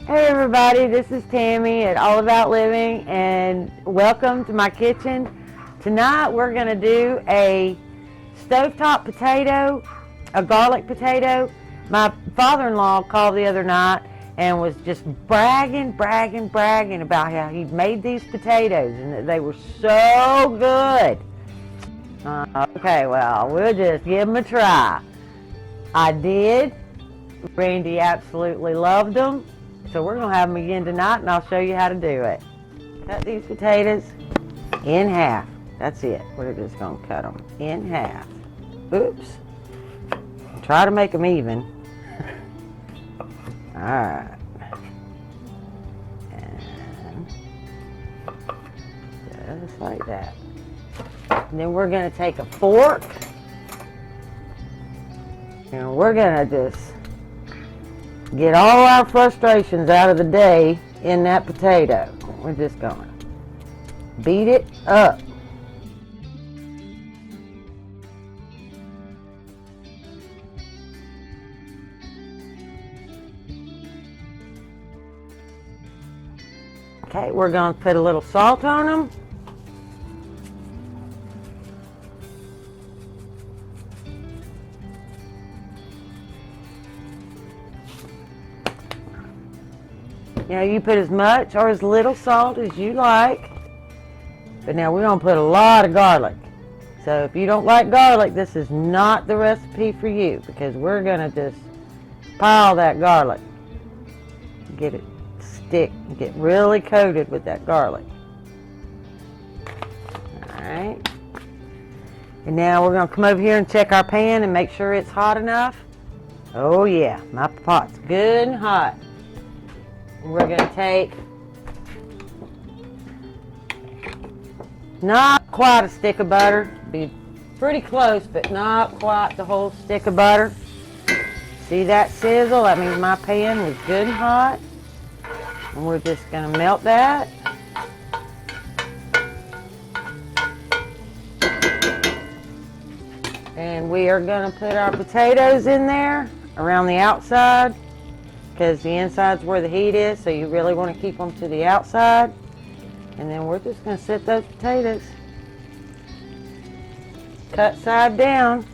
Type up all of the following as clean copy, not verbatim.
Hey everybody, this is Tammy at All About Living and welcome to my kitchen. Tonight we're going to do a stovetop potato, a garlic potato. My father-in-law called the other night and was just bragging about how he'd made these potatoes and that they were so good. Okay, well, we'll just give them a try. I did. Randy absolutely loved them. So we're going to have them again tonight, and I'll show you how to do it. Cut these potatoes in half. That's it. We're just going to cut them in half. Oops. Try to make them even. Alright. And just like that. And then we're going to take a fork, and we're going to just get all our frustrations out of the day in that potato. We're just going to beat it up. Okay, we're going to put a little salt on them. You know, you put as much or as little salt as you like. But now we're going to put a lot of garlic. So if you don't like garlic, this is not the recipe for you, because we're going to just pile that garlic. Get it stick, get really coated with that garlic. Alright. And now we're going to come over here and check our pan and make sure it's hot enough. Oh yeah, my pot's good and hot. We're going to take not quite a stick of butter, be pretty close, but not quite the whole stick of butter. See that sizzle? That means my pan was good and hot. And we're just going to melt that. And we are going to put our potatoes in there around the outside, because the inside's where the heat is, so you really want to keep them to the outside. And then we're just going to set those potatoes cut side down.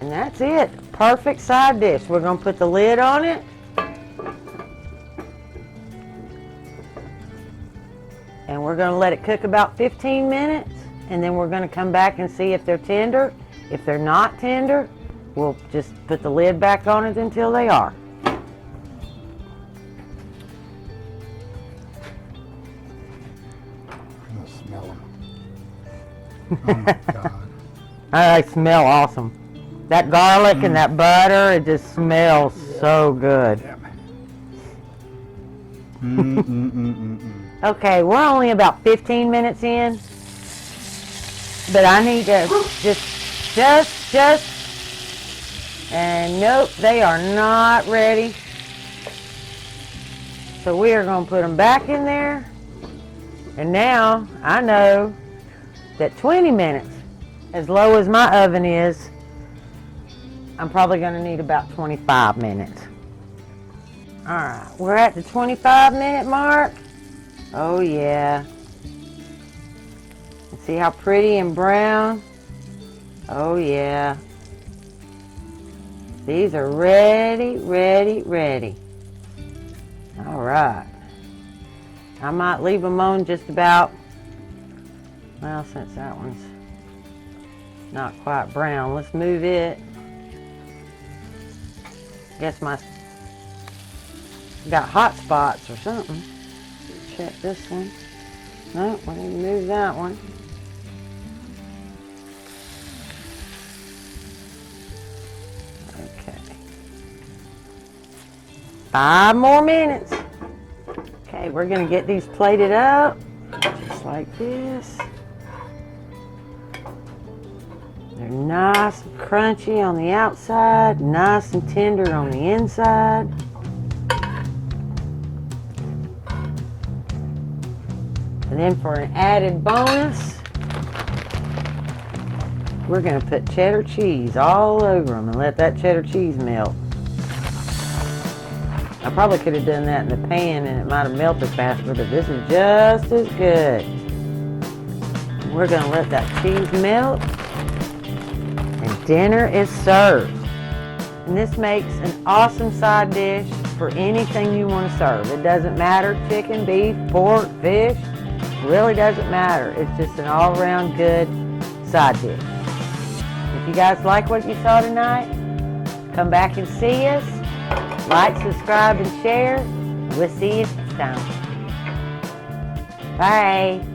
And that's it. Perfect side dish. We're going to put the lid on it. And we're going to let it cook about 15 minutes, and then we're going to come back and see if they're tender. If they're not tender, we'll just put the lid back on it until they are. I'm going to smell them. Oh my God. They smell awesome. That garlic and that butter, it just smells so good. Okay, we're only about 15 minutes in, but I need to just, and nope, they are not ready. So we are going to put them back in there, and now I know that 20 minutes, as low as my oven is, I'm probably going to need about 25 minutes. Alright, we're at the 25-minute mark. Oh yeah. See how pretty and brown? Oh yeah. These are ready. Alright. I might leave them on just about, well, since that one's not quite brown, let's move it. Guess my got hot spots or something. Check this one. No, we need to move that one. Okay. 5 more minutes. Okay, we're going to get these plated up just like this. They're nice and crunchy on the outside, nice and tender on the inside. And then for an added bonus, we're going to put cheddar cheese all over them and let that cheddar cheese melt. I probably could have done that in the pan and it might have melted faster, but this is just as good. We're going to let that cheese melt and dinner is served. And this makes an awesome side dish for anything you want to serve. It doesn't matter, chicken, beef, pork, fish, really doesn't matter. It's just an all-around good side dish. If you guys like what you saw tonight, come back and see us. Like, subscribe, and share. We'll see you next time. Bye.